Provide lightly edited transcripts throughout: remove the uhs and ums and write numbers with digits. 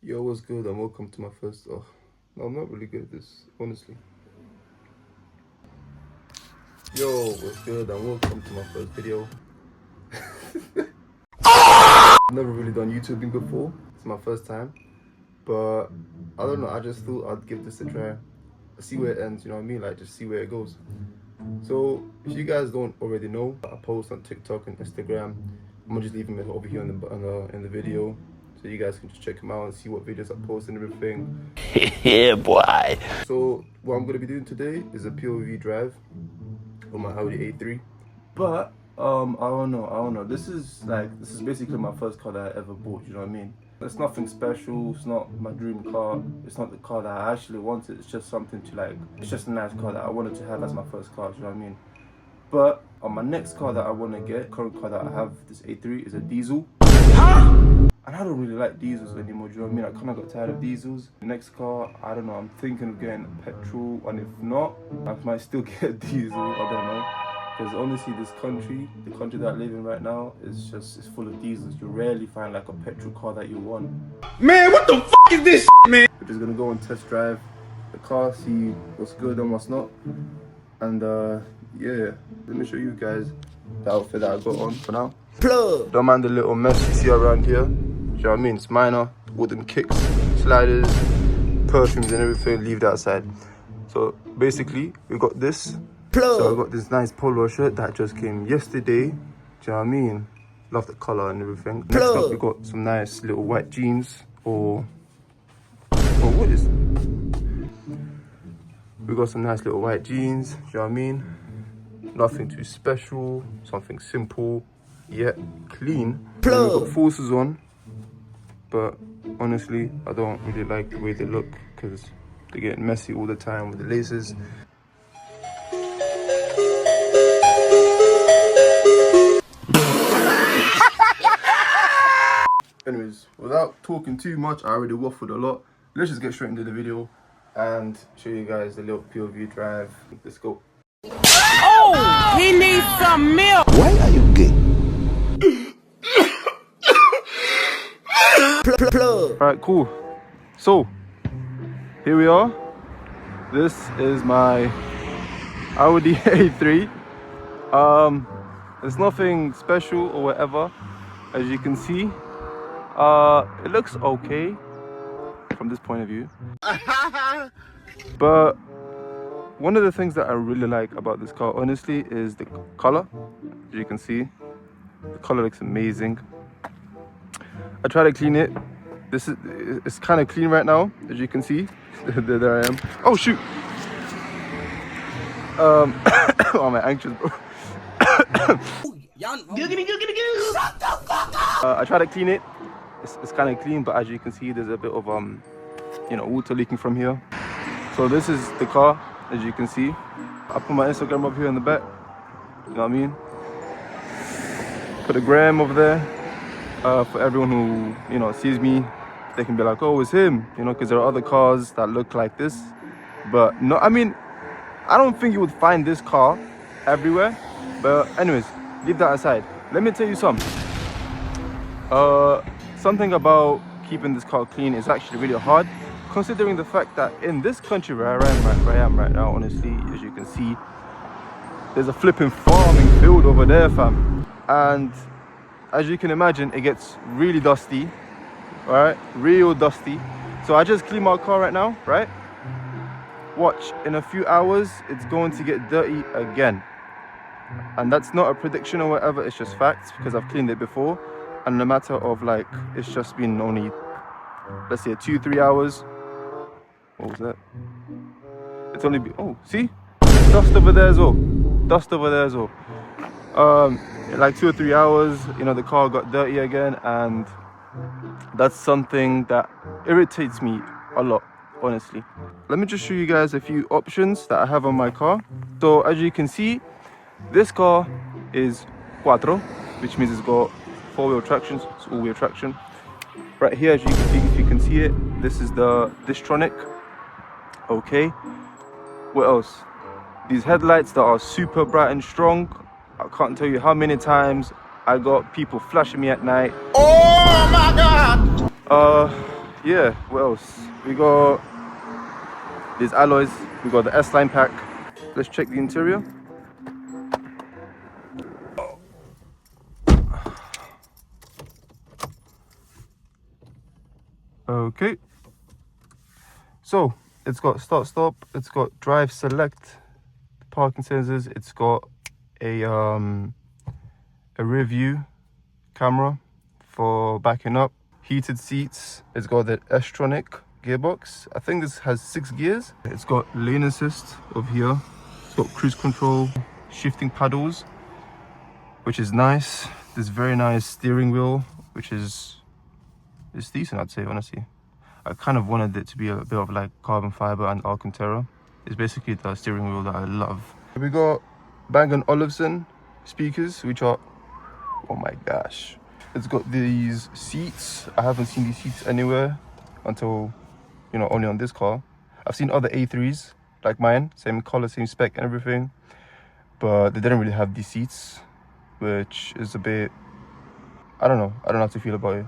Yo, what's good and welcome to my first... Oh, no, I'm not really good at this, honestly. Yo, what's good and welcome to my first video. I've never really done YouTubing before. It's my first time. But, I don't know, I just thought I'd give this a try. See where it ends, you know what I mean? Like, just see where it goes. So, if you guys don't already know, I post on TikTok and Instagram. I'm gonna just leave them over here in the video. So you guys can just check them out and see what videos I post and everything. Yeah, boy. So what I'm gonna be doing today is a POV drive on my Audi A3. But I don't know. This is basically my first car that I ever bought. You know what I mean? It's nothing special. It's not my dream car. It's not the car that I actually wanted. It's just something to like. It's just a nice car that I wanted to have as my first car. You know what I mean? But on my next car that I want to get, current car that I have, this A3 is a diesel. And I don't really like diesels anymore, do you know what I mean? I kind of got tired of diesels. The next car, I don't know, I'm thinking of getting petrol, and if not, I might still get a diesel, I don't know. Because honestly, this country, the country that I live in right now, it's full of diesels. You rarely find like a petrol car that you want. Man, what the f is this shit, man? We're just gonna go and test drive the car, see what's good and what's not. And yeah, let me show you guys the outfit that I got on for now. Plug. Don't mind the little mess you see around here. Do you know what I mean? It's minor. Wooden kicks, sliders, perfumes and everything. Leave that aside. So basically, we got this. Plug. So I got this nice polo shirt that just came yesterday. Do you know what I mean? Love the color and everything. Plug. Next up, we got some nice little white jeans or what is? We got some nice little white jeans. Do you know what I mean? Nothing too special. Something simple yet clean. Plug. We got forces on. But honestly, I don't really like the way they look because they're getting messy all the time with the laces. Anyways, without talking too much, I already waffled a lot. Let's just get straight into the video and show you guys the little POV drive. Let's go. Oh, he needs some milk. Why are you gay? Alright, cool. So, here we are. This is my Audi A3. There's nothing special or whatever. As you can see, it looks okay from this point of view. But one of the things that I really like about this car, honestly, is the color. As you can see, the color looks amazing. I try to clean it. It's kind of clean right now, as you can see. there I am. Oh shoot! Oh, I'm anxious, bro. I try to clean it. It's kind of clean, but as you can see, there's a bit of water leaking from here. So this is the car, as you can see. I put my Instagram up here in the back. You know what I mean? Put a gram over there. For everyone who sees me, they can be like, oh, it's him, because there are other cars that look like this. But no, I mean, I don't think you would find this car everywhere. But anyways, leave that aside. Let me tell you something. Something about keeping this car clean is actually really hard, considering the fact that in this country where I am right now, honestly, as you can see, there's a flipping farming field over there, fam. And as you can imagine, it gets really dusty, right? Real dusty. So I just clean my car right now, right? Watch, in a few hours, it's going to get dirty again. And that's not a prediction or whatever, it's just facts because I've cleaned it before. And in a matter of like, it's just been only, let's say 2-3 hours. What was that? It's only been, oh, see? Dust over there as well. Dust over there as well. Like 2 or 3 hours, the car got dirty again, and that's something that irritates me a lot, honestly. Let me just show you guys a few options that I have on my car. So as you can see, this car is Quattro, which means it's got 4-wheel traction, it's all-wheel traction. Right here, as you can see, if you can see it, this is the S-Tronic. Okay, what else? These headlights that are super bright and strong. I can't tell you how many times I got people flashing me at night. Oh my God! Yeah, what else? We got these alloys. We got the S-Line pack. Let's check the interior. Okay. So it's got start stop. It's got drive select, parking sensors. It's got a rear view camera for backing up. Heated seats. It's got the S-Tronic gearbox. I think this has 6 gears. It's got lane assist over here. It's got cruise control, shifting paddles, which is nice. This very nice steering wheel, which is decent, I'd say, honestly. I kind of wanted it to be a bit of like carbon fiber and Alcantara. It's basically the steering wheel that I love. We got Bang & Olufsen speakers, which are, oh my gosh. It's got these seats. I haven't seen these seats anywhere until, you know, only on this car. I've seen other A3s like mine, same color, same spec and everything, but they didn't really have these seats, which is a bit, I don't know how to feel about it.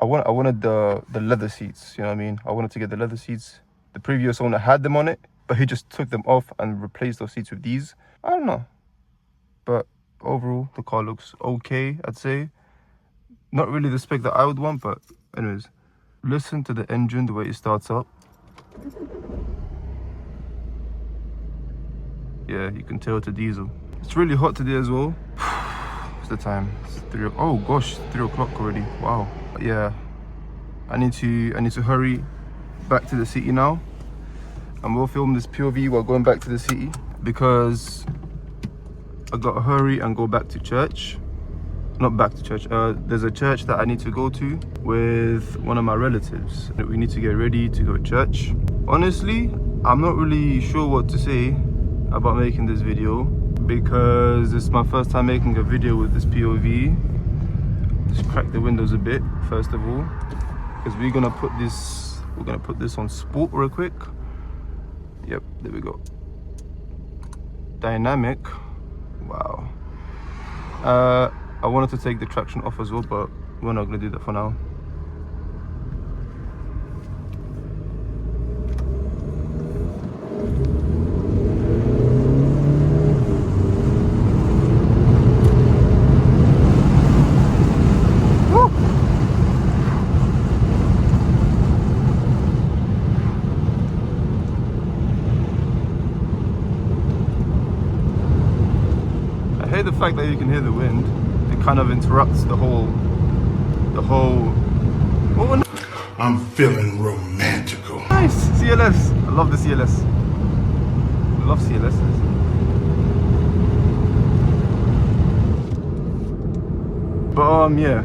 I wanted the leather seats, you know what I mean? I wanted to get the leather seats. The previous owner had them on it, but he just took them off and replaced those seats with these. I don't know, but overall the car looks okay, I'd say. Not really the spec that I would want, but anyways. Listen to the engine, the way it starts up. Yeah, you can tell it's a diesel. It's really hot today as well. What's the time? It's 3. Oh gosh, 3 o'clock already. Wow. Yeah, I need to hurry back to the city now, and we'll film this POV while going back to the city because I gotta hurry and go back to church. Not back to church. There's a church that I need to go to with one of my relatives. We need to get ready to go to church. Honestly, I'm not really sure what to say about making this video because it's my first time making a video with this POV. Just crack the windows a bit first of all, because we're gonna put this on sport real quick. Yep, there we go. Dynamic. Wow. I wanted to take the traction off as well, but we're not gonna do that for now. I hate the fact that you can hear the wind. It kind of interrupts the whole. Oh, no. I'm feeling romantical. Nice CLS. I love the CLS. I love CLSs. But yeah.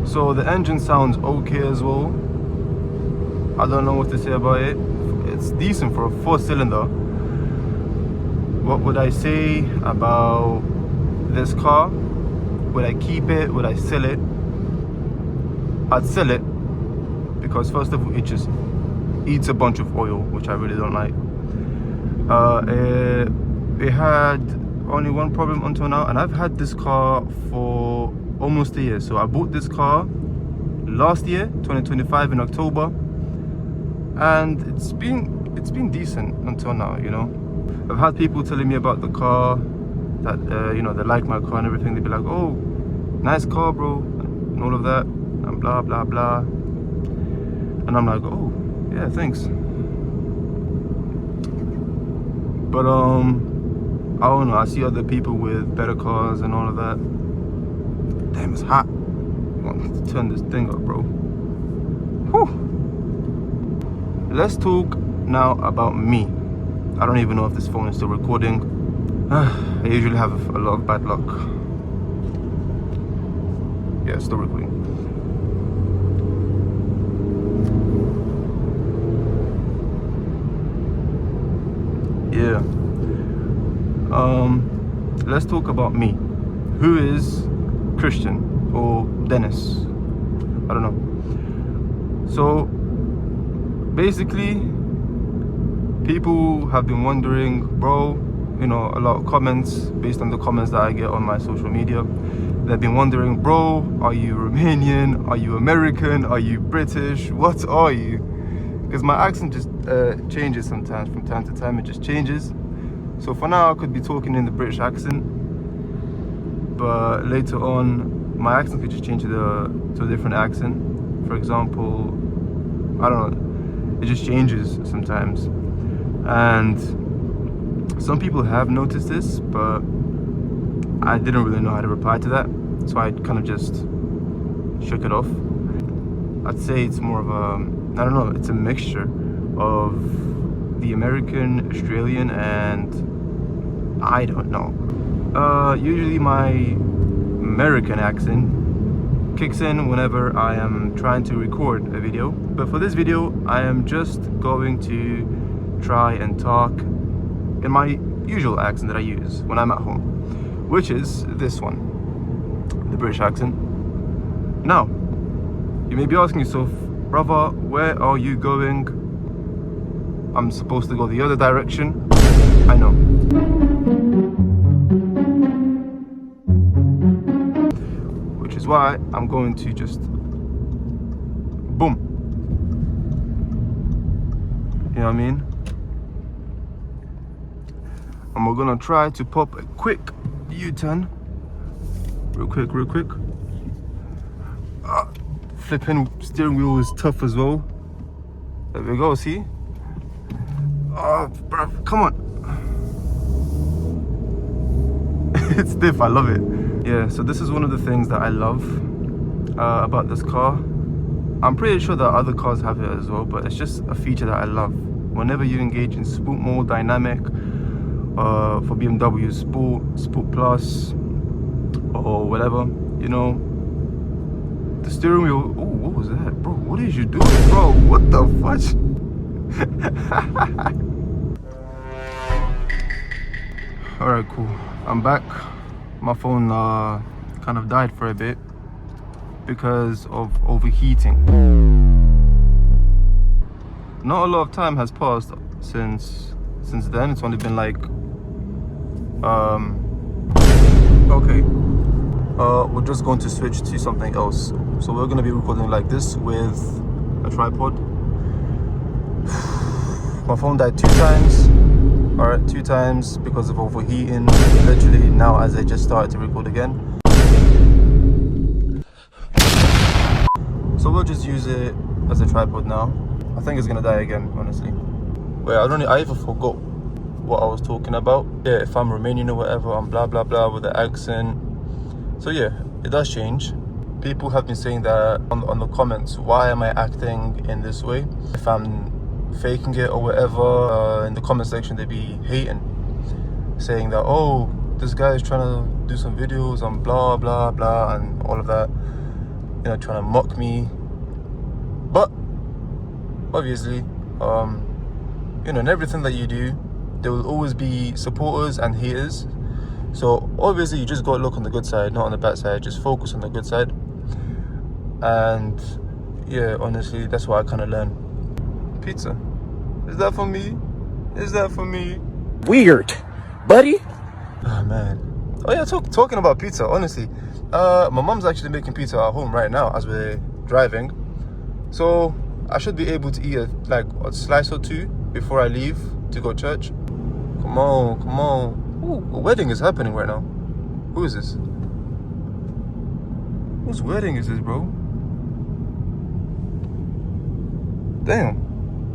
So the engine sounds okay as well. I don't know what to say about it. It's decent for a 4-cylinder. What would I say about this car? Would I keep it? Would I sell it? I'd sell it because first of all, it just eats a bunch of oil, which I really don't like. It had only one problem until now, and I've had this car for almost a year. So I bought this car last year, 2025 in October, and it's been decent until now, you know. I've had people telling me about the car, that you know, they like my car and everything. They'd be like, oh, nice car, bro, and all of that, and blah blah blah. And I'm like, oh yeah, thanks. But I don't know, I see other people with better cars and all of that. Damn, it's hot. I want to turn this thing up, bro. Whew. Let's talk now about me. I don't even know if this phone is still recording. I usually have a lot of bad luck. Yeah, it's still recording. Yeah. Let's talk about me. Who is Christian or Dennis? I don't know. So basically, people have been wondering, bro, you know, a lot of comments based on the comments that I get on my social media. They've been wondering, bro, are you Romanian? Are you American? Are you British? What are you? Because my accent just changes sometimes. From time to time, it just changes. So for now, I could be talking in the British accent, but later on, my accent could just change to a different accent. For example, I don't know, it just changes sometimes. And some people have noticed this, but I didn't really know how to reply to that, so I kind of just shook it off. I'd say it's more of a, I don't know, it's a mixture of the American, Australian, and I don't know. Usually my American accent kicks in whenever I am trying to record a video, but for this video I am just going to try and talk in my usual accent that I use when I'm at home, which is this one, the British accent. Now, you may be asking yourself, brother, where are you going? I'm supposed to go the other direction. I know. Which is why I'm going to just boom. You know what I mean? And we're gonna try to pop a quick U-turn. Real quick. Flipping steering wheel is tough as well. There we go, see? Oh, bruv, come on. It's stiff, I love it. Yeah, so this is one of the things that I love about this car. I'm pretty sure that other cars have it as well, but it's just a feature that I love. Whenever you engage in sport mode, dynamic, for BMW, Sport Plus, or whatever, you know, the steering wheel. Oh, what was that, bro? What is you doing, bro? What the fudge? All right, cool. I'm back. My phone kind of died for a bit because of overheating. Not a lot of time has passed since then. It's only been like okay. We're just going to switch to something else. So we're going to be recording like this with a tripod. My phone died 2 times. All right, 2 times because of overheating. Literally now as I just started to record again. So we'll just use it as a tripod now. I think it's gonna die again, honestly. Wait, I even forgot what I was talking about. Yeah, if I'm Romanian or whatever, I'm blah blah blah with the accent. So yeah, it does change. People have been saying that on the comments, why am I acting in this way? If I'm faking it or whatever, in the comment section they be hating, saying that, oh, this guy is trying to do some videos on blah blah blah and all of that, you know, trying to mock me. But obviously, you know, in everything that you do, there will always be supporters and haters. So obviously you just gotta look on the good side, not on the bad side. Just focus on the good side. And yeah, honestly, that's what I kind of learned. Pizza, is that for me? Is that for me? Weird, buddy. Oh man. Oh yeah, talking about pizza, honestly, my mom's actually making pizza at home right now as we're driving, so I should be able to eat a slice or 2 before I leave to go to church. Come on. Ooh, a wedding is happening right now. Who is this? Whose wedding is this, bro? Damn,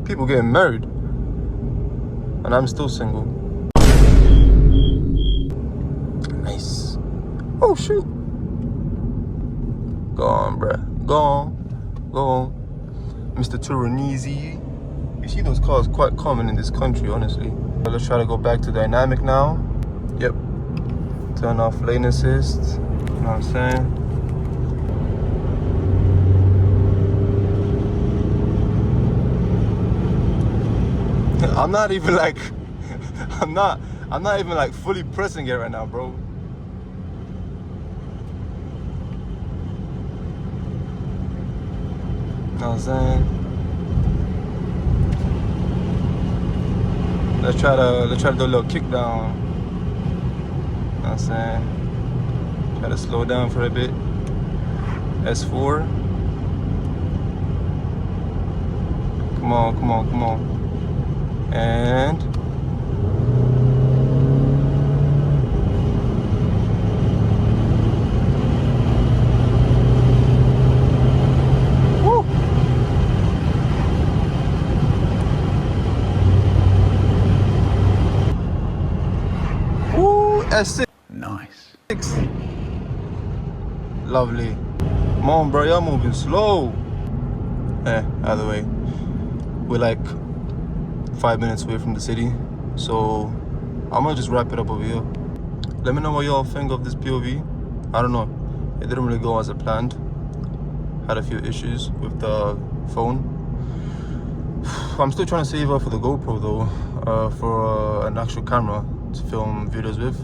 people getting married and I'm still single. Nice. Oh shoot. Go on, bruh. Go on. Mr. Turanese. You see those cars quite common in this country, honestly. Let's try to go back to dynamic now. Yep. Turn off lane assist. You know what I'm saying? I'm not even like I'm not even like fully pressing it right now, bro. You know what I'm saying? Let's try to do a little kick down. You know what I'm saying? Gotta slow down for a bit. S4. Come on, come on, come on. And S6. Nice. Lovely. Come on, bro, you're moving slow. Either way, we're like 5 minutes away from the city, so I'm gonna just wrap it up over here. Let me know what y'all think of this POV. I don't know, it didn't really go as I planned. Had a few issues with the phone. I'm still trying to save up for the GoPro though, for an actual camera to film videos with.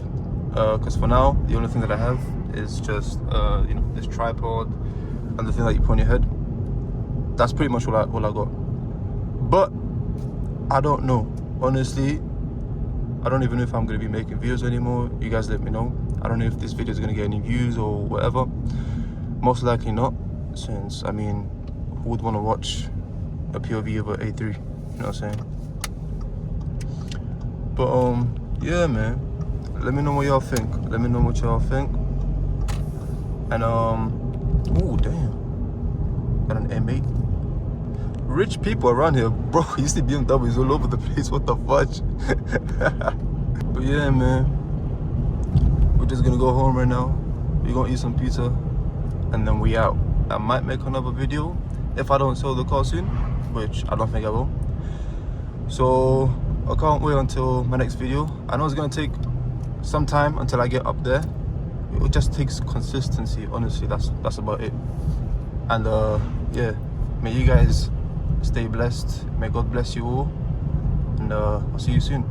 Because for now, the only thing that I have is just you know, this tripod and the thing that you put on your head. That's pretty much all I got. But I don't know, honestly. I don't even know if I'm going to be making videos anymore. You guys let me know. I don't know if this video is going to get any views or whatever. Most likely not, since I mean, who would want to watch a POV of an A3? You know what I'm saying? But yeah, man. Let me know what y'all think. Let me know what y'all think. And oh damn, got an M8. Rich people around here, bro. You see BMWs all over the place. What the fudge? But yeah, man, we're just gonna go home right now. We're gonna eat some pizza, and then we out. I might make another video if I don't sell the car soon, which I don't think I will. So I can't wait until my next video. I know it's gonna take some time until I get up there. It just takes consistency, honestly. That's about it. And yeah, may you guys stay blessed. May God bless you all, and I'll see you soon.